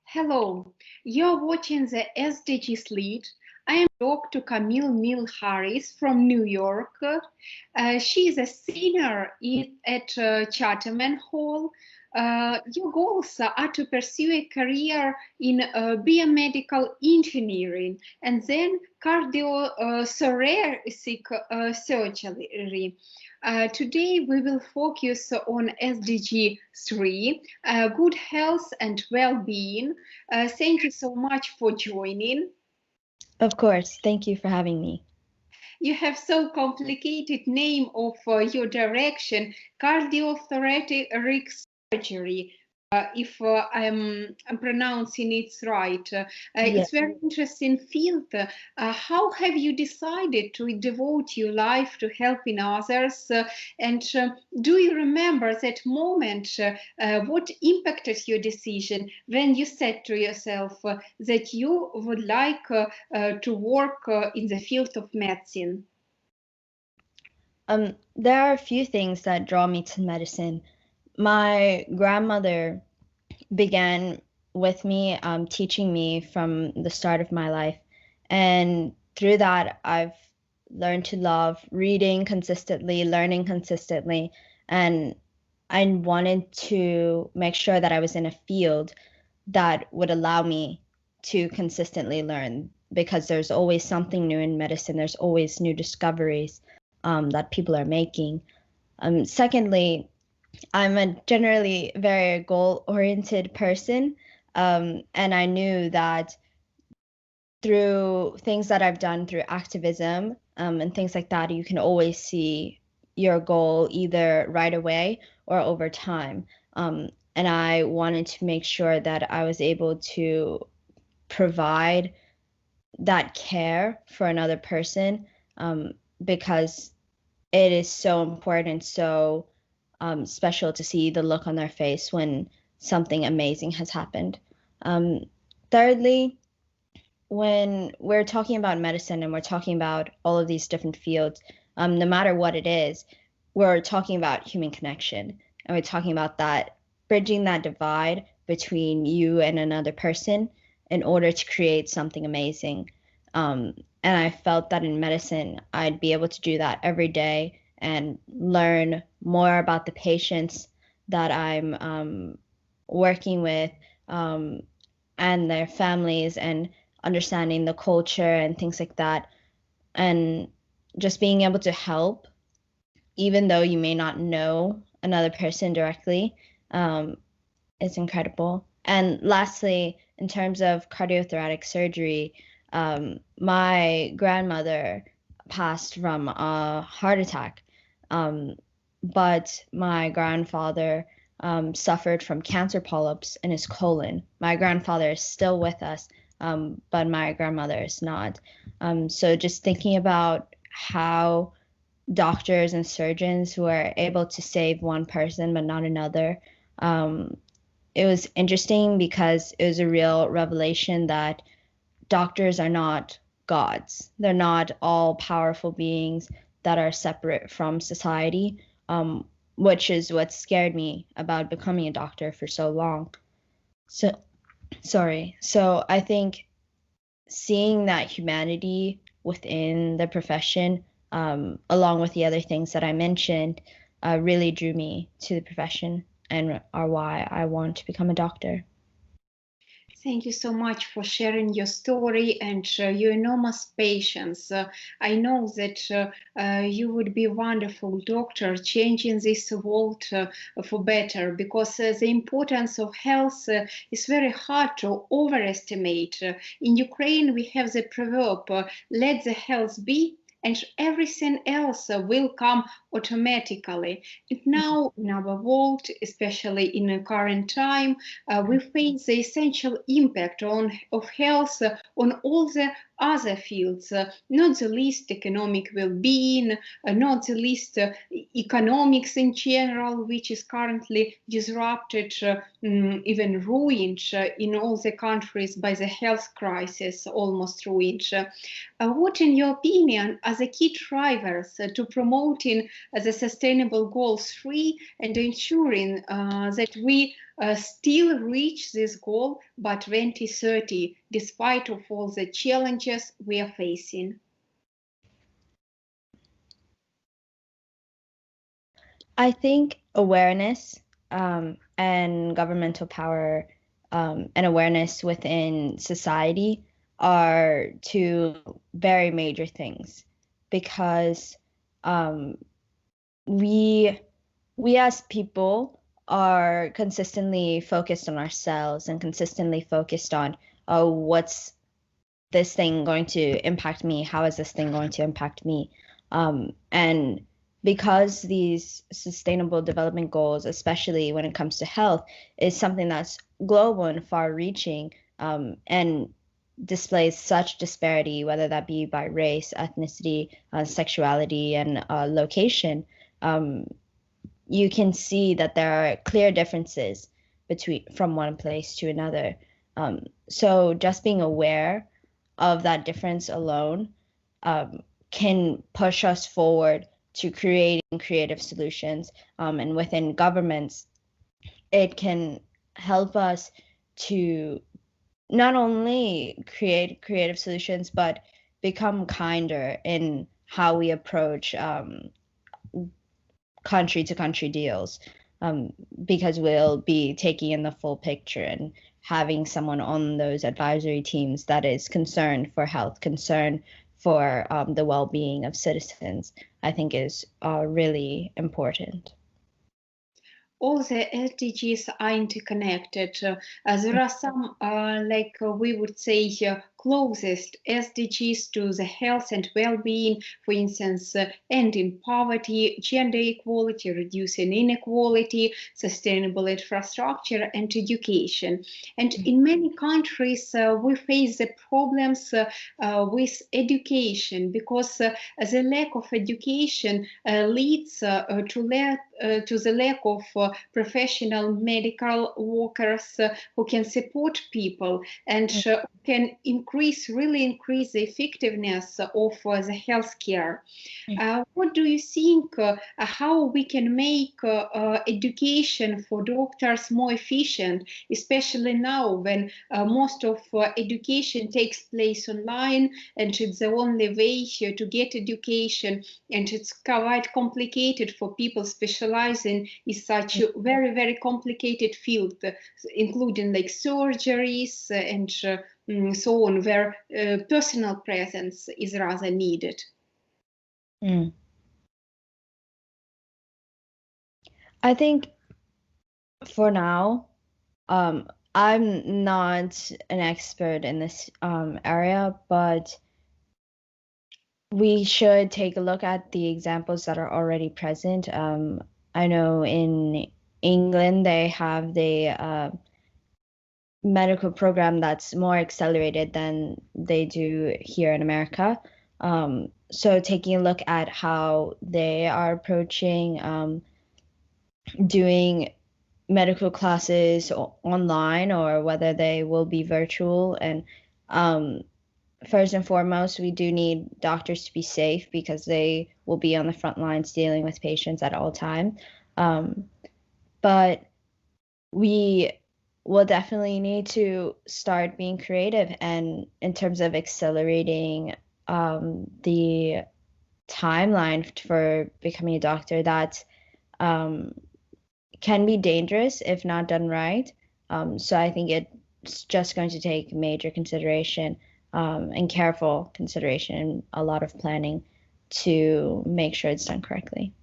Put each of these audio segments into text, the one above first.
Hello, you're watching the SDGs Lead. I am Dr. Camille Neal Harris from New York. She is a senior at Chatham Hall. Your goals are to pursue a career in biomedical engineering and then cardiothoracic surgery. Today we will focus on SDG 3, good health and well-being. Thank you so much for joining. Of course. Thank you for having me. You have so complicated name of your direction, cardiothoracic surgery. If I'm pronouncing it right, Yeah. it's very interesting field. How have you decided to devote your life to helping others? And do you remember that moment? What impacted your decision when you said to yourself that you would like to work in the field of medicine? There are a few things that draw me to medicine. My grandmother began with me, teaching me from the start of my life. And through that, I've learned to love reading consistently, learning consistently. And I wanted to make sure that I was in a field that would allow me to consistently learn because there's always something new in medicine. There's always new discoveries that people are making. Secondly, I'm a generally very goal-oriented person, and I knew that through things that I've done through activism and things like that, you can always see your goal either right away or over time. And I wanted to make sure that I was able to provide that care for another person because it is so important, so special to see the look on their face when something amazing has happened. Thirdly, when we're talking about medicine and we're talking about all of these different fields, no matter what it is, we're talking about human connection. And we're talking about that, bridging that divide between you and another person in order to create something amazing. And I felt that in medicine, I'd be able to do that every day and learn more about the patients that I'm working with and their families and understanding the culture and things like that. And just being able to help, even though you may not know another person directly, is incredible. And lastly, in terms of cardiothoracic surgery, my grandmother passed from a heart attack, but my grandfather suffered from cancer polyps in his colon. My grandfather is still with us, but my grandmother is not. So just thinking about how doctors and surgeons who are able to save one person but not another, it was interesting because it was a real revelation that doctors are not gods. They're not all powerful beings that are separate from society, which is what scared me about becoming a doctor for so long. So I think seeing that humanity within the profession, along with the other things that I mentioned, really drew me to the profession and are why I want to become a doctor. Thank you so much for sharing your story and your enormous patience. I know that you would be a wonderful doctor changing this world for better because the importance of health is very hard to overestimate. In Ukraine, we have the proverb, let the health be and everything else will come automatically. And now in our world, especially in the current time, we face the essential impact of health on all the other fields, not the least economic well-being, not the least economics in general, which is currently disrupted, even ruined in all the countries by the health crisis, almost ruined. What, in your opinion, are the key drivers to promoting the Sustainable Goals 3 and ensuring that we still reach this goal by 2030, despite of all the challenges we are facing? I think awareness and governmental power and awareness within society are two very major things, because we as people are consistently focused on ourselves and consistently focused on, oh, what's this thing going to impact me? How is this thing going to impact me? And because these sustainable development goals, especially when it comes to health, is something that's global and far-reaching, and displays such disparity, whether that be by race, ethnicity, sexuality, and location, you can see that there are clear differences from one place to another. So just being aware of that difference alone can push us forward to creating creative solutions. And within governments, it can help us to not only create creative solutions, but become kinder in how we approach country to country deals, because we'll be taking in the full picture, and having someone on those advisory teams that is concerned for health, concerned for the well-being of citizens, I think is really important. All the SDGs are interconnected. There are some, we would say, closest SDGs to the health and well-being, for instance, ending poverty, gender equality, reducing inequality, sustainable infrastructure, and education. And in many countries, we face the problems with education, because the lack of education leads to the lack of professional medical workers who can support people and can really increase the effectiveness of the healthcare. What do you think, how we can make education for doctors more efficient, especially now when most of education takes place online, and it's the only way to get education, and it's quite complicated for people specializing in such a very, very complicated field, including like surgeries and so on, where personal presence is rather needed? I think for now, I'm not an expert in this area, but we should take a look at the examples that are already present. I know in England they have the medical program that's more accelerated than they do here in America. So taking a look at how they are approaching doing medical classes online, or whether they will be virtual. And first and foremost, we do need doctors to be safe, because they will be on the front lines dealing with patients at all time. But we will definitely need to start being creative, and in terms of accelerating the timeline for becoming a doctor, that can be dangerous if not done right. So I think it's just going to take major consideration and careful consideration, and a lot of planning to make sure it's done correctly.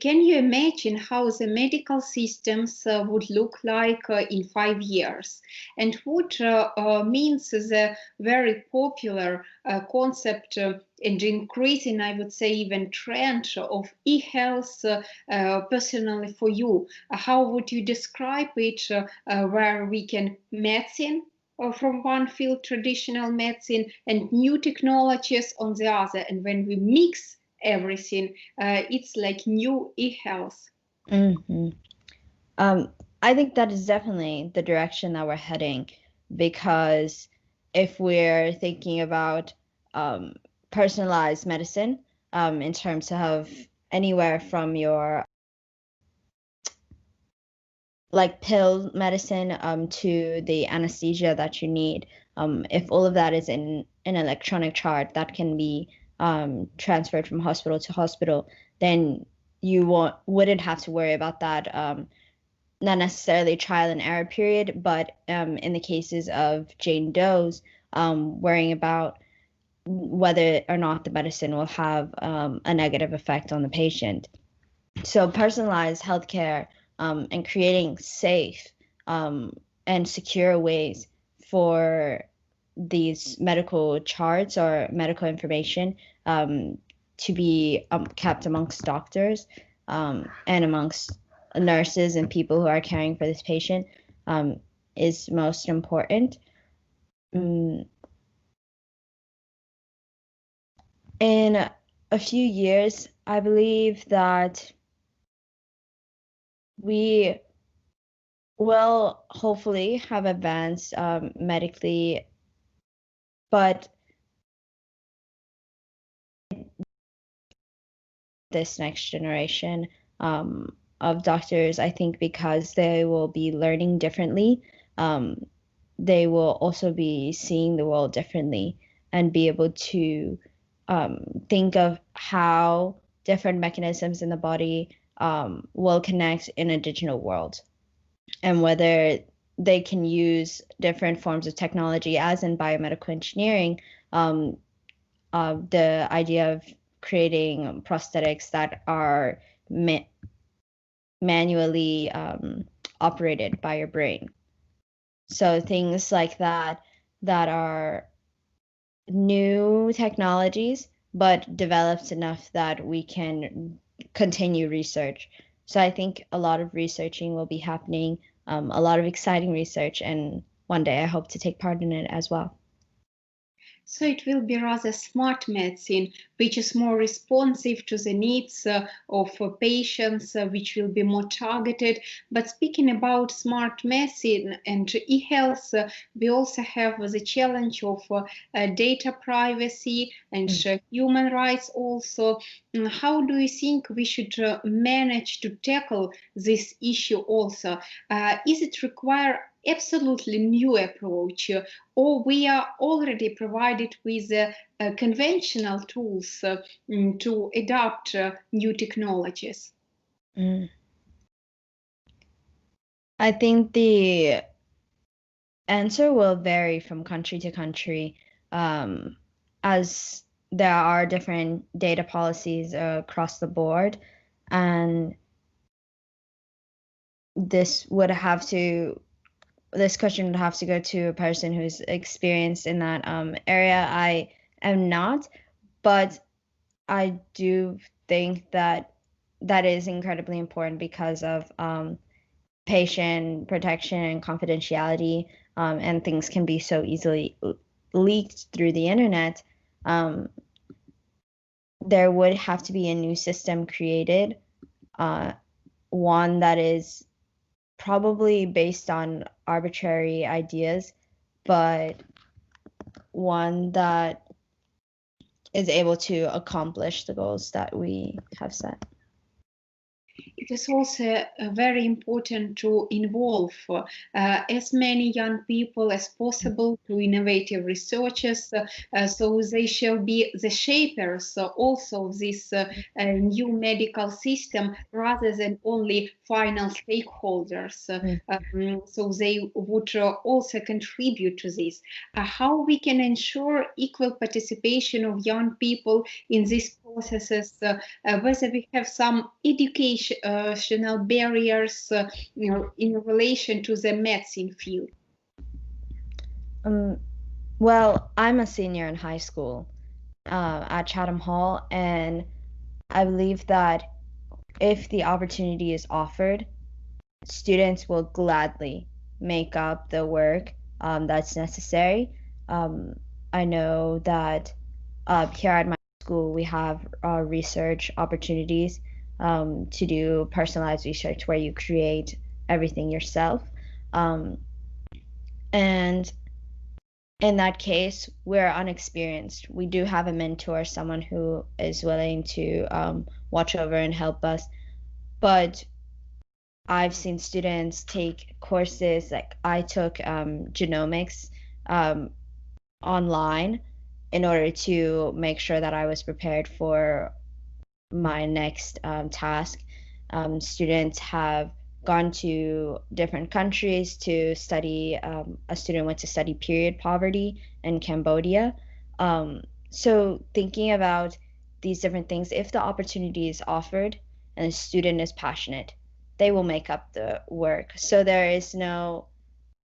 Can you imagine how the medical systems would look like in 5 years? And what means the very popular concept and increasing, I would say, even trend of e-health personally for you? How would you describe it, where we can medicine from one field, traditional medicine, and new technologies on the other. And when we mix everything, it's like new e-health. Mm-hmm. I think that is definitely the direction that we're heading, because if we're thinking about personalized medicine in terms of anywhere from your like pill medicine to the anesthesia that you need, if all of that is in an electronic chart that can be transferred from hospital to hospital, then you wouldn't have to worry about that. Not necessarily trial and error period, but in the cases of Jane Doe's, worrying about whether or not the medicine will have a negative effect on the patient. So personalized healthcare and creating safe and secure ways for these medical charts or medical information to be kept amongst doctors and amongst nurses and people who are caring for this patient is most important. In a few years, I believe that we will hopefully have advanced medically, but this next generation of doctors, I think because they will be learning differently, they will also be seeing the world differently and be able to think of how different mechanisms in the body will connect in a digital world, and whether they can use different forms of technology, as in biomedical engineering, the idea of creating prosthetics that are manually operated by your brain. So things like that are new technologies, but developed enough that we can continue research. So I think a lot of researching will be happening, a lot of exciting research, and one day I hope to take part in it as well. So it will be rather smart medicine, which is more responsive to the needs of patients, which will be more targeted. But speaking about smart medicine and e-health, we also have the challenge of data privacy and human rights also. How do you think we should manage to tackle this issue also? Is it require absolutely new approach, or we are already provided with conventional tools to adopt new technologies? I think the answer will vary from country to country, as there are different data policies across the board, and this question would have to go to a person who's experienced in that area. I am not, but I do think that is incredibly important because of patient protection and confidentiality, and things can be so easily leaked through the internet. There would have to be a new system created, one that is probably based on arbitrary ideas, but one that is able to accomplish the goals that we have set. It is also very important to involve as many young people as possible to innovative researchers, so they shall be the shapers also of this new medical system rather than only final stakeholders. So they would also contribute to this. How we can ensure equal participation of young people in these processes, whether we have some educational barriers in relation to the medicine field? Well, I'm a senior in high school at Chatham Hall, and I believe that if the opportunity is offered, students will gladly make up the work that's necessary. I know that here at my school, we have research opportunities to do personalized research where you create everything yourself. And in that case, we're unexperienced. We do have a mentor, someone who is willing to watch over and help us. But I've seen students take courses, like I took genomics online in order to make sure that I was prepared for my next task. Students have gone to different countries to study. A student went to study period poverty in Cambodia. So thinking about these different things, if the opportunity is offered and the student is passionate, they will make up the work. So there is no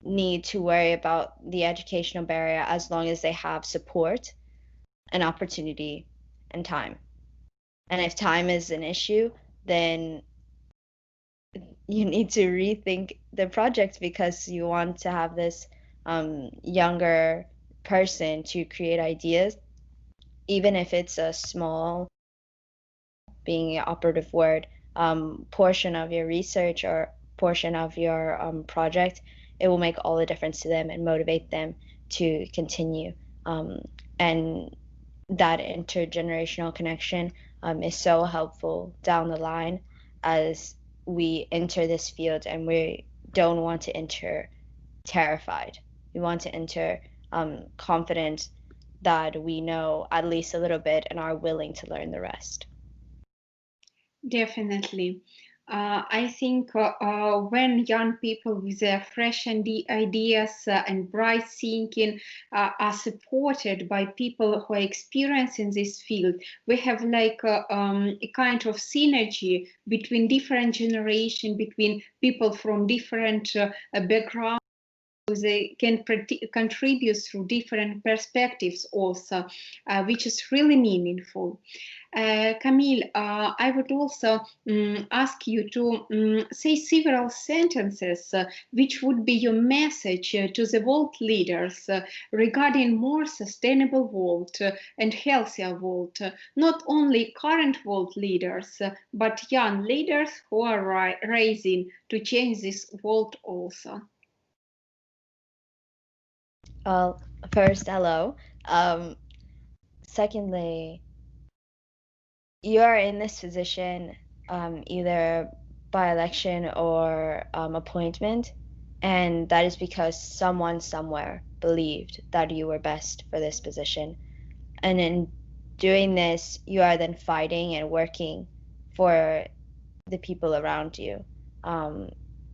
need to worry about the educational barrier as long as they have support and opportunity and time. And if time is an issue, then you need to rethink the project because you want to have this younger person to create ideas, even if it's a small, being an operative word, portion of your research or portion of your project. It will make all the difference to them and motivate them to continue. And that intergenerational connection is so helpful down the line as we enter this field, and we don't want to enter terrified. We want to enter confident that we know at least a little bit and are willing to learn the rest. Definitely. I think when young people with their fresh ideas and bright thinking are supported by people who are experienced in this field, we have like a kind of synergy between different generations, between people from different backgrounds. They can contribute through different perspectives also, which is really meaningful. Camille, I would also ask you to say several sentences which would be your message to the world leaders regarding more sustainable world and healthier world, not only current world leaders, but young leaders who are rising to change this world also. Well, first, hello. Secondly, you are in this position either by election or appointment, and that is because someone somewhere believed that you were best for this position. And in doing this, you are then fighting and working for the people around you.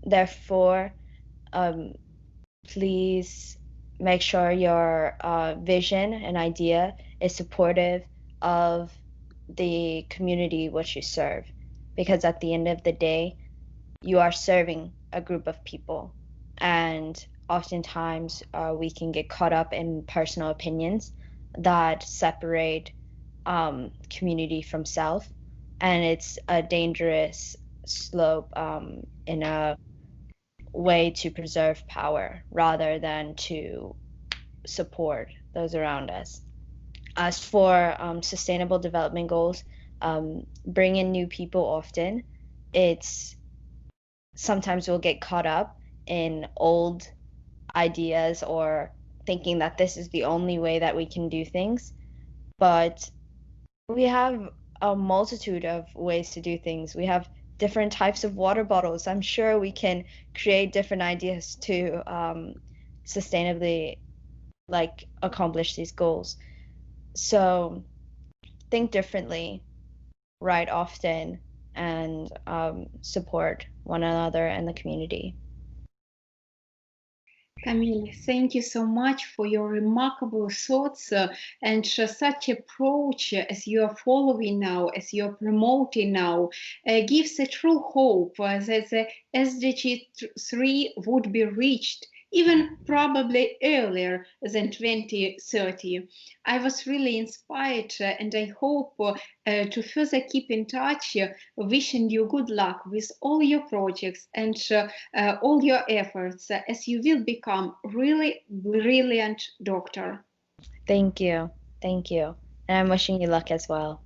Therefore, please make sure your vision and idea is supportive of the community which you serve, because at the end of the day, you are serving a group of people, and oftentimes we can get caught up in personal opinions that separate community from self, and it's a dangerous slope in a way to preserve power rather than to support those around us. As for sustainable development goals, bring in new people often. It's sometimes we'll get caught up in old ideas or thinking that this is the only way that we can do things. But we have a multitude of ways to do things. We have different types of water bottles. I'm sure we can create different ideas to sustainably accomplish these goals. So think differently, write often, and support one another and the community. Camille, thank you so much for your remarkable thoughts and such approach as you are following now, as you are promoting now, gives a true hope that the SDG 3 would be reached even probably earlier than 2030. I was really inspired and I hope to further keep in touch, wishing you good luck with all your projects and all your efforts as you will become really brilliant doctor. Thank you. Thank you. And I'm wishing you luck as well.